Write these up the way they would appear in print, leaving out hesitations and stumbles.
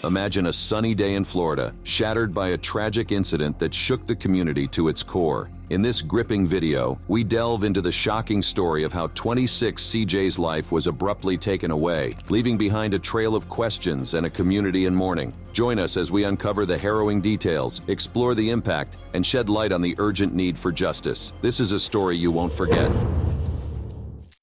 Imagine a sunny day in Florida, shattered by a tragic incident that shook the community to its core. In this gripping video, we delve into the shocking story of how 26 Ceejay's life was abruptly taken away, leaving behind a trail of questions and a community in mourning. Join us as we uncover the harrowing details, explore the impact, and shed light on the urgent need for justice. This is a story you won't forget.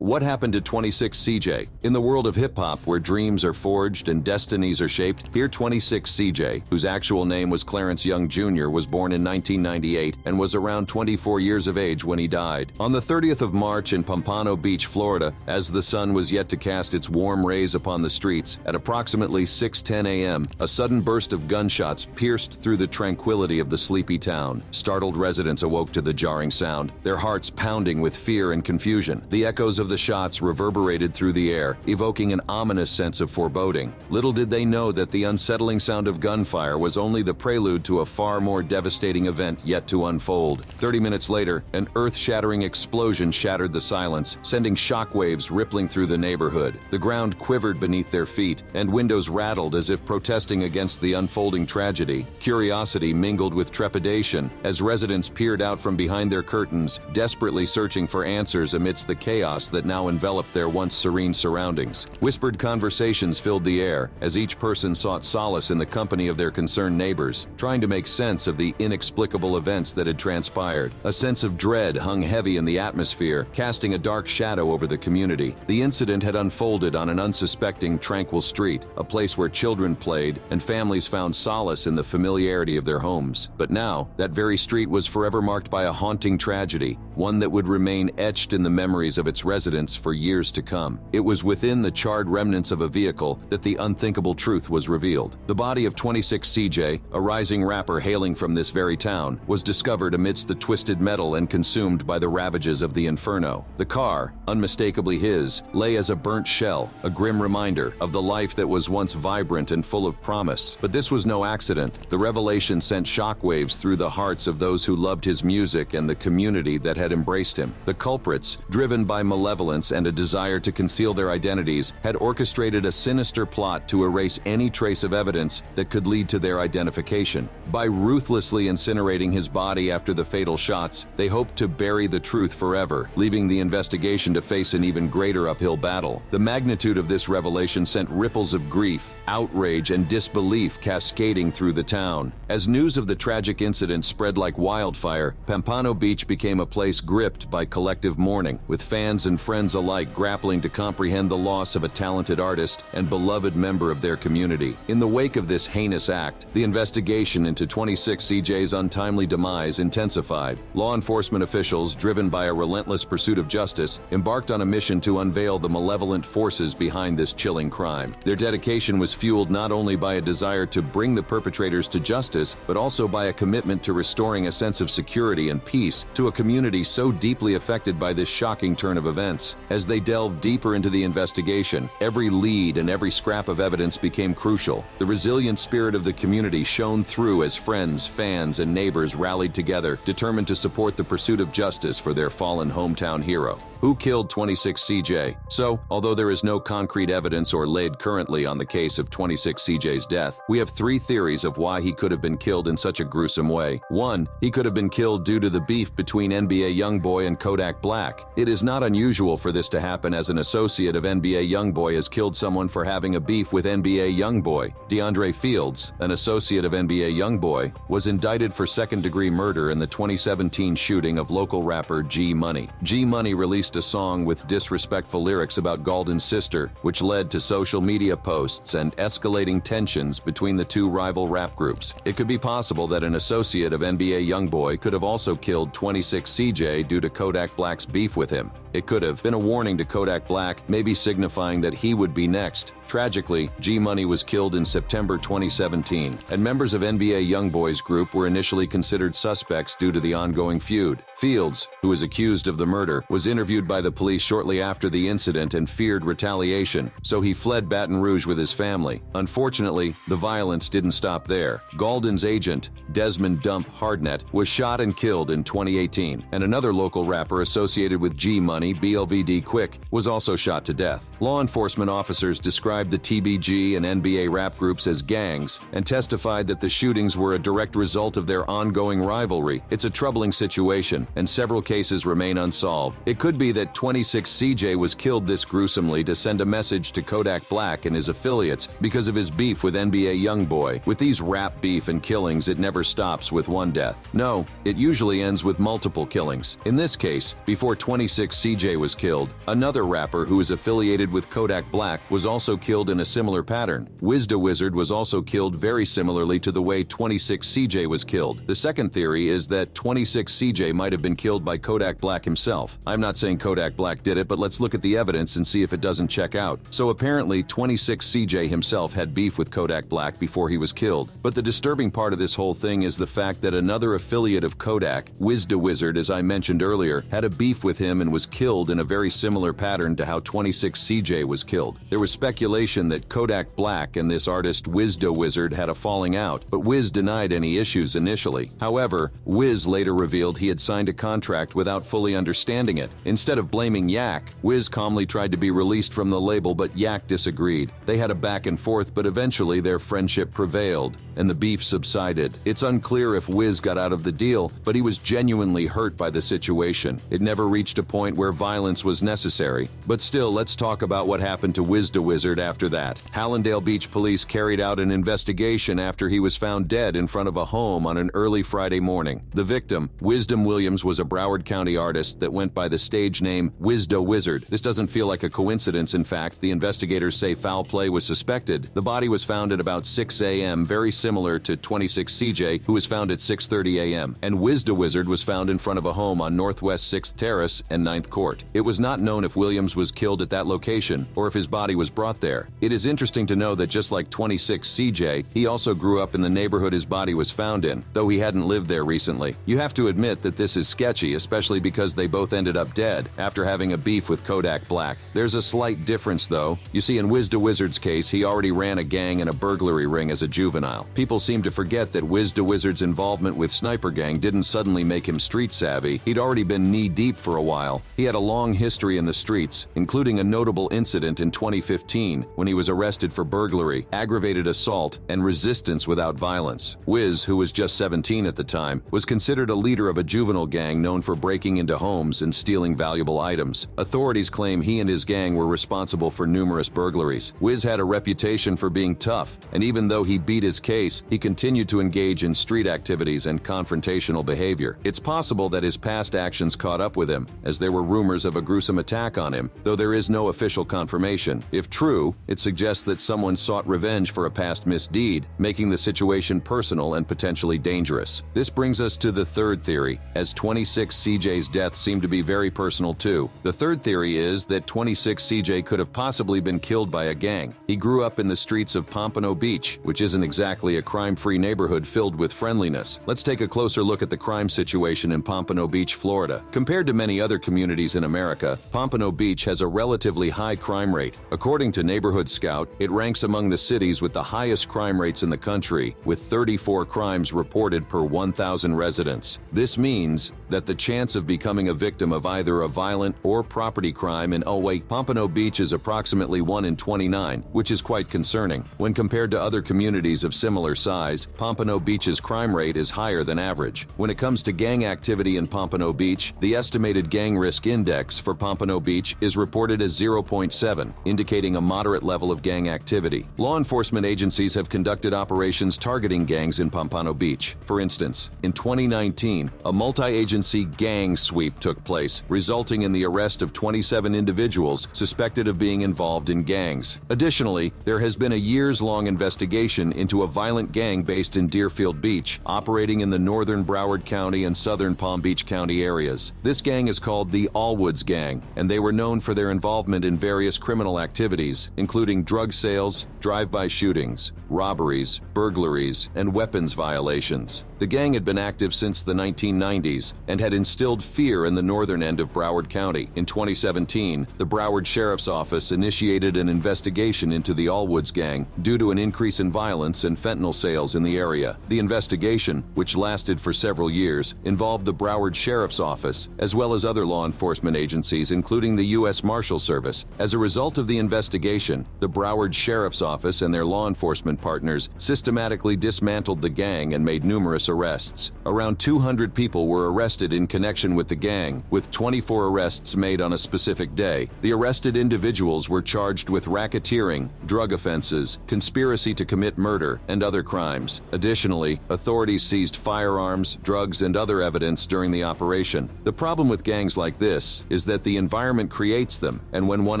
What happened to 26 Ceejay? In the world of hip-hop, where dreams are forged and destinies are shaped, here 26 Ceejay, whose actual name was Clarence Young Jr., was born in 1998 and was around 24 years of age when he died. On the 30th of March in Pompano Beach, Florida, as the sun was yet to cast its warm rays upon the streets, at approximately 6:10 a.m., a sudden burst of gunshots pierced through the tranquility of the sleepy town. Startled residents awoke to the jarring sound, their hearts pounding with fear and confusion. The echoes of the shots reverberated through the air, evoking an ominous sense of foreboding. Little did they know that the unsettling sound of gunfire was only the prelude to a far more devastating event yet to unfold. 30 minutes later, an earth-shattering explosion shattered the silence, sending shockwaves rippling through the neighborhood. The ground quivered beneath their feet, and windows rattled as if protesting against the unfolding tragedy. Curiosity mingled with trepidation as residents peered out from behind their curtains, desperately searching for answers amidst the chaos that now enveloped their once serene surroundings. Whispered conversations filled the air as each person sought solace in the company of their concerned neighbors, trying to make sense of the inexplicable events that had transpired. A sense of dread hung heavy in the atmosphere, casting a dark shadow over the community. The incident had unfolded on an unsuspecting, tranquil street, a place where children played and families found solace in the familiarity of their homes. But now, that very street was forever marked by a haunting tragedy, one that would remain etched in the memories of its residents for years to come. It was within the charred remnants of a vehicle that the unthinkable truth was revealed. The body of 26 Ceejay, a rising rapper hailing from this very town, was discovered amidst the twisted metal and consumed by the ravages of the inferno. The car, unmistakably his, lay as a burnt shell, a grim reminder of the life that was once vibrant and full of promise. But this was no accident. The revelation sent shockwaves through the hearts of those who loved his music and the community that had embraced him. The culprits, driven by malevolence and a desire to conceal their identities, had orchestrated a sinister plot to erase any trace of evidence that could lead to their identification. By ruthlessly incinerating his body after the fatal shots, they hoped to bury the truth forever, leaving the investigation to face an even greater uphill battle. The magnitude of this revelation sent ripples of grief, outrage, and disbelief cascading through the town. As news of the tragic incident spread like wildfire, Pompano Beach became a place gripped by collective mourning, with fans and friends alike grappling to comprehend the loss of a talented artist and beloved member of their community. In the wake of this heinous act, the investigation into 26 Ceejay's untimely demise intensified. Law enforcement officials, driven by a relentless pursuit of justice, embarked on a mission to unveil the malevolent forces behind this chilling crime. Their dedication was fueled not only by a desire to bring the perpetrators to justice, but also by a commitment to restoring a sense of security and peace to a community so deeply affected by this shocking turn of events. As they delved deeper into the investigation, every lead and every scrap of evidence became crucial. The resilient spirit of the community shone through as friends, fans, and neighbors rallied together, determined to support the pursuit of justice for their fallen hometown hero. Who killed 26 Ceejay? So, although there is no concrete evidence or laid currently on the case of 26 Ceejay's death, we have three theories of why he could have been killed in such a gruesome way. 1. He could have been killed due to the beef between NBA YoungBoy and Kodak Black. It is not unusual for this to happen, as an associate of NBA YoungBoy has killed someone for having a beef with NBA YoungBoy. DeAndre Fields, an associate of NBA YoungBoy, was indicted for second-degree murder in the 2017 shooting of local rapper G Money. G Money released a song with disrespectful lyrics about Galden's sister, which led to social media posts and escalating tensions between the two rival rap groups. It could be possible that an associate of NBA YoungBoy could have also killed 26 Ceejay due to Kodak Black's beef with him. It could have been a warning to Kodak Black, maybe signifying that he would be next. Tragically, G Money was killed in September 2017, and members of NBA YoungBoy's group were initially considered suspects due to the ongoing feud. Fields, who is accused of the murder, was interviewed by the police shortly after the incident and feared retaliation, so he fled Baton Rouge with his family. Unfortunately, the violence didn't stop there. Gaulden's agent, Desmond "Dump" Hardnett, was shot and killed in 2018, and another local rapper associated with G-Money, BLVD Quick, was also shot to death. Law enforcement officers described the TBG and NBA rap groups as gangs and testified that the shootings were a direct result of their ongoing rivalry. It's a troubling situation, and several cases remain unsolved. It could be that 26 Ceejay was killed this gruesomely to send a message to Kodak Black and his affiliates because of his beef with NBA YoungBoy. With these rap beef and killings, it never stops with one death. No, it usually ends with multiple killings. In this case, before 26 Ceejay was killed, another rapper who is affiliated with Kodak Black was also killed in a similar pattern. Wizda Wizard was also killed very similarly to the way 26 Ceejay was killed. The second theory is that 26 Ceejay might have been killed by Kodak Black himself. I'm not saying Kodak Black did it, but let's look at the evidence and see if it doesn't check out. So apparently 26 Ceejay himself had beef with Kodak Black before he was killed. But the disturbing part of this whole thing is the fact that another affiliate of Kodak, Wizda Wizard, as I mentioned earlier, had a beef with him and was killed in a very similar pattern to how 26 Ceejay was killed. There was speculation that Kodak Black and this artist Wizda Wizard had a falling out, but Wiz denied any issues initially. However, Wiz later revealed he had signed a contract without fully understanding it. Instead of blaming Yak, Wiz calmly tried to be released from the label, but Yak disagreed. They had a back and forth, but eventually their friendship prevailed, and the beef subsided. It's unclear if Wiz got out of the deal, but he was genuinely hurt by the situation. It never reached a point where violence was necessary. But still, let's talk about what happened to Wizda Wizard after that. Hallandale Beach police carried out an investigation after he was found dead in front of a home on an early Friday morning. The victim, Wisdom Williams, was a Broward County artist that went by the stage name Wizda Wizard. This doesn't feel like a coincidence. In fact, the investigators say foul play was suspected. The body was found at about 6 a.m., very similar to 26 Ceejay, who was found at 6:30 a.m., and Wizda Wizard was found in front of a home on Northwest 6th Terrace and 9th Court. It was not known if Williams was killed at that location or if his body was brought there. It is interesting to know that just like 26 Ceejay, he also grew up in the neighborhood his body was found in, though he hadn't lived there recently. You have to admit that this is sketchy, especially because they both ended up dead after having a beef with Kodak Black. There's a slight difference though. You see, in Wizda Wizard's case, he already ran a gang and a burglary ring as a juvenile. People seem to forget that Wizda Wizard's involvement with Sniper Gang didn't suddenly make him street savvy. He'd already been knee-deep for a while. He had a long history in the streets, including a notable incident in 2015 when he was arrested for burglary, aggravated assault, and resistance without violence. Wiz, who was just 17 at the time, was considered a leader of a juvenile gang known for breaking into homes and stealing valuable items. Authorities claim he and his gang were responsible for numerous burglaries. Wiz had a reputation for being tough, and even though he beat his case, he continued to engage in street activities and confrontational behavior. It's possible that his past actions caught up with him, as there were rumors of a gruesome attack on him, though there is no official confirmation. If true, it suggests that someone sought revenge for a past misdeed, making the situation personal and potentially dangerous. This brings us to the third theory, as 26 Ceejay's death seemed to be very personal too. The third theory is that 26 Ceejay could have possibly been killed by a gang. He grew up in the streets of Pompano Beach, which isn't exactly a crime-free neighborhood filled with friendliness. Let's take a closer look at the crime situation in Pompano Beach, Florida. Compared to many other communities in America, Pompano Beach has a relatively high crime rate. According to Neighborhood Scout, it ranks among the cities with the highest crime rates in the country, with 34 crimes reported per 1,000 residents. This means that the chance of becoming a victim of either a violent or property crime in Pompano Beach is approximately 1 in 29, which is quite concerning. When compared to other communities of similar size, Pompano Beach's crime rate is higher than average. When it comes to gang activity in Pompano Beach, the estimated gang risk index for Pompano Beach is reported as 0.7, indicating a moderate level of gang activity. Law enforcement agencies have conducted operations targeting gangs in Pompano Beach. For instance, in 2019, a multi-agency gang sweep took place, resulting in the arrest of 27 individuals suspected of being involved in gangs. Additionally, there has been a years-long investigation into a violent gang based in Deerfield Beach, operating in the northern Broward County and southern Palm Beach County areas. This gang is called the Allwoods Gang, and they were known for their involvement in various criminal activities, including drug sales, drive-by shootings, robberies, burglaries, and weapons violations. The gang had been active since the 1990s, and had instilled fear in the northern end of Broward County. In 2017, the Broward Sheriff's Office initiated an investigation into the Allwoods gang due to an increase in violence and fentanyl sales in the area. The investigation, which lasted for several years, involved the Broward Sheriff's Office, as well as other law enforcement agencies, including the U.S. Marshal Service. As a result of the investigation, the Broward Sheriff's Office and their law enforcement partners systematically dismantled the gang and made numerous arrests. Around 200 people were arrested in connection with the gang, with 24 arrests made on a specific day. The arrested individuals were charged with racketeering, drug offenses, conspiracy to commit murder, and other crimes. Additionally, authorities seized firearms, drugs, and other evidence during the operation. The problem with gangs like this is that the environment creates them, and when one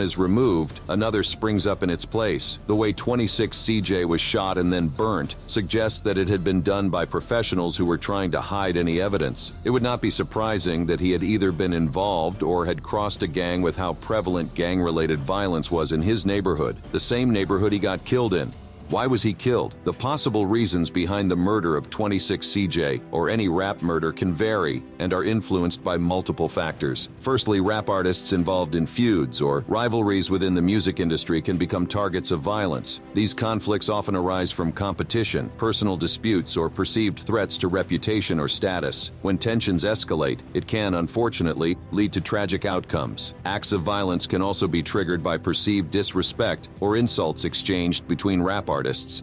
is removed, another springs up in its place. The way 26 Ceejay was shot and then burnt suggests that it had been done by professionals who were trying to hide any evidence. It would not be surprising that he had either been involved or had crossed a gang with how prevalent gang-related violence was in his neighborhood, the same neighborhood he got killed in. Why was he killed? The possible reasons behind the murder of 26 Ceejay or any rap murder can vary and are influenced by multiple factors. Firstly, rap artists involved in feuds or rivalries within the music industry can become targets of violence. These conflicts often arise from competition, personal disputes, or perceived threats to reputation or status. When tensions escalate, it can, unfortunately, lead to tragic outcomes. Acts of violence can also be triggered by perceived disrespect or insults exchanged between rap artists.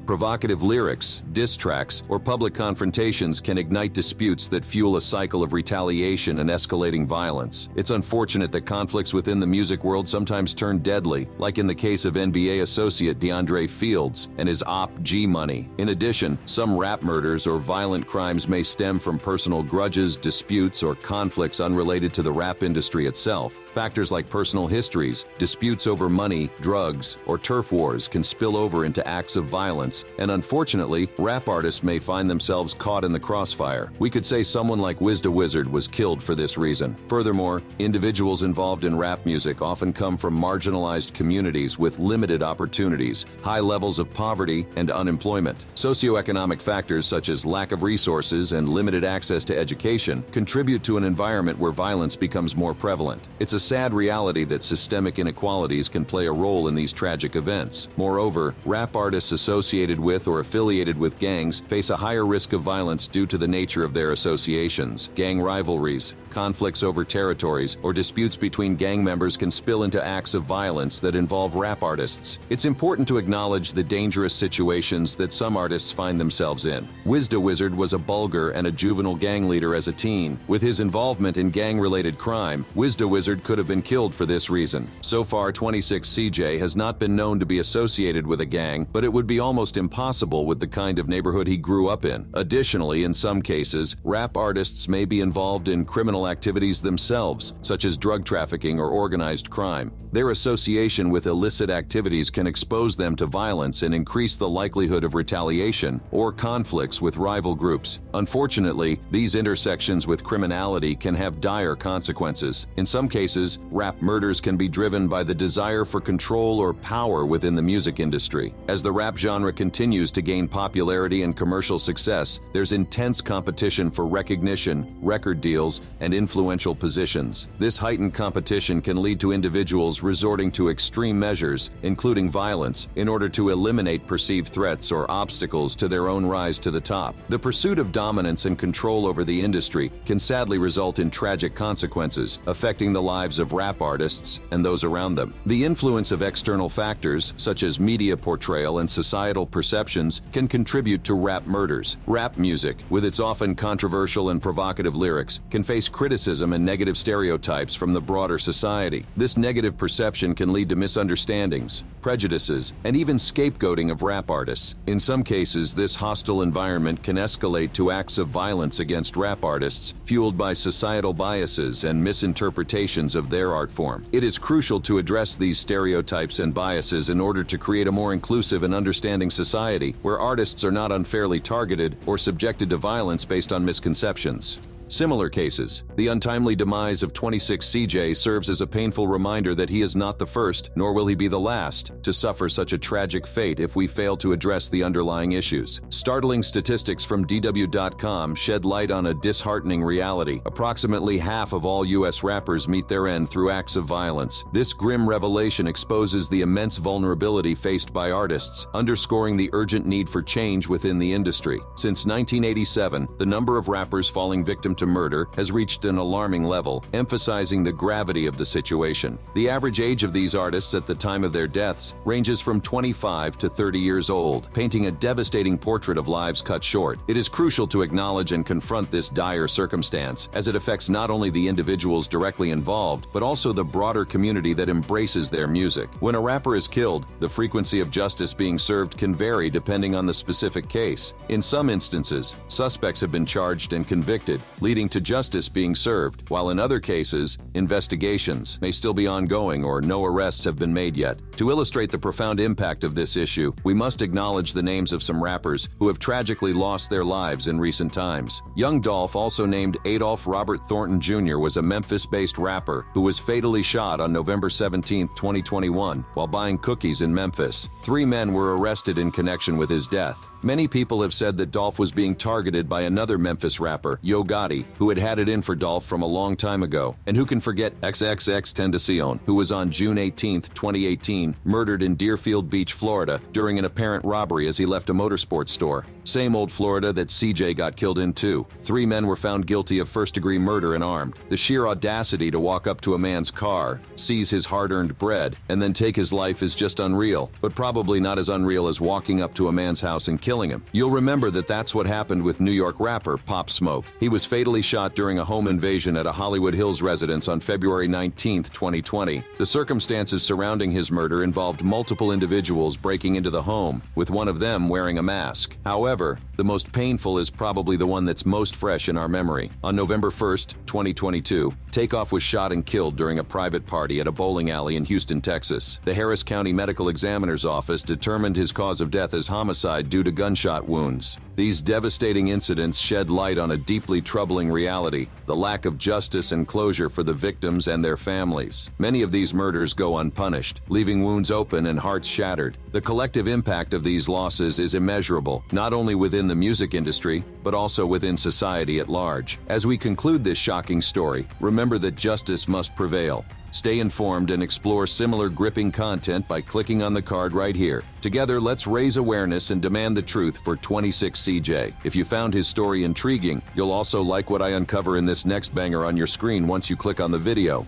Provocative lyrics, diss tracks, or public confrontations can ignite disputes that fuel a cycle of retaliation and escalating violence. It's unfortunate that conflicts within the music world sometimes turn deadly, like in the case of NBA associate DeAndre Fields and his Op G Money. In addition, some rap murders or violent crimes may stem from personal grudges, disputes, or conflicts unrelated to the rap industry itself. Factors like personal histories, disputes over money, drugs, or turf wars can spill over into acts of violence, and unfortunately, rap artists may find themselves caught in the crossfire. We could say someone like Wizda Wizard was killed for this reason. Furthermore, individuals involved in rap music often come from marginalized communities with limited opportunities, high levels of poverty, and unemployment. Socioeconomic factors such as lack of resources and limited access to education contribute to an environment where violence becomes more prevalent. It's a sad reality that systemic inequalities can play a role in these tragic events. Moreover, rap artists associated with or affiliated with gangs face a higher risk of violence due to the nature of their associations. Gang rivalries, conflicts over territories, or disputes between gang members can spill into acts of violence that involve rap artists. It's important to acknowledge the dangerous situations that some artists find themselves in. Wizda Wizard was a bulgar and a juvenile gang leader as a teen. With his involvement in gang-related crime, Wizda Wizard could have been killed for this reason. So far, 26 Ceejay has not been known to be associated with a gang, but it would be almost impossible with the kind of neighborhood he grew up in. Additionally, in some cases, rap artists may be involved in criminal activities themselves, such as drug trafficking or organized crime. Their association with illicit activities can expose them to violence and increase the likelihood of retaliation or conflicts with rival groups. Unfortunately, these intersections with criminality can have dire consequences. In some cases, rap murders can be driven by the desire for control or power within the music industry. As the rap genre continues to gain popularity and commercial success, there's intense competition for recognition, record deals, and influential positions. This heightened competition can lead to individuals resorting to extreme measures, including violence, in order to eliminate perceived threats or obstacles to their own rise to the top. The pursuit of dominance and control over the industry can sadly result in tragic consequences, affecting the lives of rap artists and those around them. The influence of external factors, such as media portrayal and societal perceptions, can contribute to rap murders. Rap music, with its often controversial and provocative lyrics, can face criticism and negative stereotypes from the broader society. This negative perception can lead to misunderstandings, prejudices, and even scapegoating of rap artists. In some cases, this hostile environment can escalate to acts of violence against rap artists, fueled by societal biases and misinterpretations of their art form. It is crucial to address these stereotypes and biases in order to create a more inclusive and understanding society where artists are not unfairly targeted or subjected to violence based on misconceptions. Similar cases. The untimely demise of 26 Ceejay serves as a painful reminder that he is not the first, nor will he be the last, to suffer such a tragic fate if we fail to address the underlying issues. Startling statistics from DW.com shed light on a disheartening reality. Approximately half of all U.S. rappers meet their end through acts of violence. This grim revelation exposes the immense vulnerability faced by artists, underscoring the urgent need for change within the industry. Since 1987, the number of rappers falling victim to murder has reached an alarming level, emphasizing the gravity of the situation. The average age of these artists at the time of their deaths ranges from 25 to 30 years old, painting a devastating portrait of lives cut short. It is crucial to acknowledge and confront this dire circumstance, as it affects not only the individuals directly involved, but also the broader community that embraces their music. When a rapper is killed, the frequency of justice being served can vary depending on the specific case. In some instances, suspects have been charged and convicted, leading to justice being served, while in other cases, investigations may still be ongoing or no arrests have been made yet. To illustrate the profound impact of this issue, we must acknowledge the names of some rappers who have tragically lost their lives in recent times. Young Dolph, also named Adolph Robert Thornton Jr., was a Memphis-based rapper who was fatally shot on November 17, 2021, while buying cookies in Memphis. 3 men were arrested in connection with his death. Many people have said that Dolph was being targeted by another Memphis rapper, Yo Gotti, who had it in for Dolph from a long time ago. And who can forget XXXTentacion, who was on June 18, 2018, murdered in Deerfield Beach, Florida, during an apparent robbery as he left a motorsports store. Same old Florida that Ceejay got killed in too. 3 men were found guilty of first-degree murder and armed. The sheer audacity to walk up to a man's car, seize his hard-earned bread, and then take his life is just unreal, but probably not as unreal as walking up to a man's house and killing him. You'll remember that that's what happened with New York rapper Pop Smoke. He was fatally shot during a home invasion at a Hollywood Hills residence on February 19, 2020. The circumstances surrounding his murder involved multiple individuals breaking into the home, with one of them wearing a mask. However, the most painful is probably the one that's most fresh in our memory. On November 1, 2022, Takeoff was shot and killed during a private party at a bowling alley in Houston, Texas. The Harris County Medical Examiner's Office determined his cause of death as homicide due to gunshot wounds. These devastating incidents shed light on a deeply troubling reality: the lack of justice and closure for the victims and their families. Many of these murders go unpunished, leaving wounds open and hearts shattered. The collective impact of these losses is immeasurable, not only within the music industry, but also within society at large. As we conclude this shocking story, remember that justice must prevail. Stay informed and explore similar gripping content by clicking on the card right here. Together, let's raise awareness and demand the truth for 26 Ceejay. If you found his story intriguing, you'll also like what I uncover in this next banger on your screen once you click on the video.